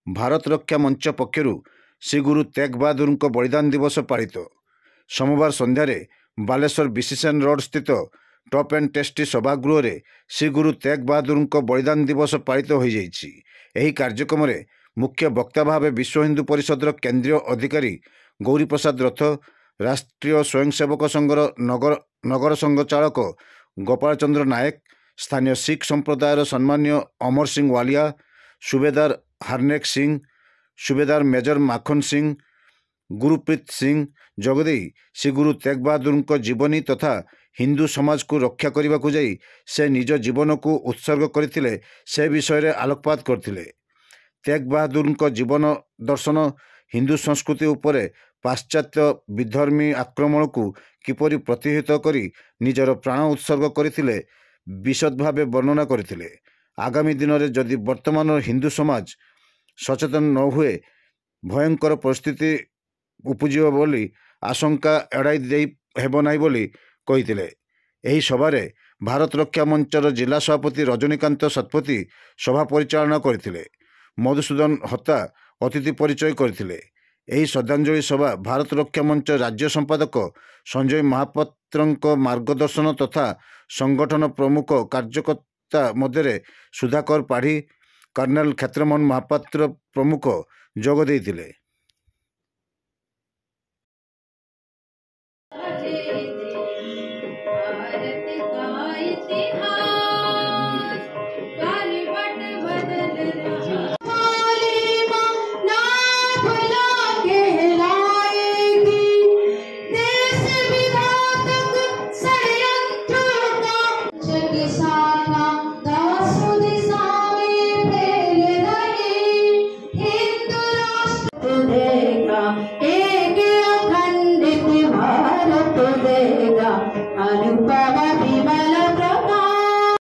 भारत रक्षा मंच पक्षर श्री गुरु तेग बहादुर बलिदान दिवस पालित। सोमवार संध्यारे बालेश्वर बीसीसीएन रोड स्थित टॉप एंड टेस्टी सभागृह रे श्री गुरु तेग बहादुर बलिदान दिवस पालित हो जाइछि। एही कार्यक्रम रे मुख्य वक्ता भाव विश्व हिंदू परिषद केंद्रीय अधिकारी गौरी प्रसाद रथ, राष्ट्रीय स्वयंसेवक संघर नगर संघ चालक गोपाल चंद्र नायक, स्थानीय सिख संप्रदायर सम्मान्य अमर सिंह वालिया, सुबेदार हार्नेक सिंह, सुबेदार मेजर माखन सिंह, गुरुप्रीत सिंह जोगदे श्री गुरु तेग बहादुर जीवनी तथा हिंदू समाज को रक्षा करने को जाई से निज जीवन को उत्सर्ग करथिले से विषय रे आलोकपात करथिले। तेग बहादुर जीवन दर्शन हिंदू संस्कृति उपरे पाश्चात्य विधर्मी आक्रमण को किपरि प्रतिहत करी निजर प्राण उत्सर्ग करथिले विशद भावे वर्णना करथिले। आगामी दिन में जदि वर्तमान हिंदू समाज सचेतन न हुए भयंकर परिस्थिति उपजिव बोली आशंका एड़ाई दे हेब नाही बोली कहिथिले। एही सभारे भारत रक्षा मंचर जिला सभापति रजनीकांत शतपथी सभा परिचालना करथिले। मधुसूदन हत्ता अतिथि परिचय करथिले। एही श्रद्धांजलि सभा भारत रक्षा मंच राज्य संपादक संजय महापात्र मार्गदर्शन तथा संगठन प्रमुख कार्यकर्ता मध्य सुधाकर पाढ़ी, कर्नल क्षेत्रमोहन महापात्र प्रमुख जोग देइथिले। एक अखंडित भारत देगा।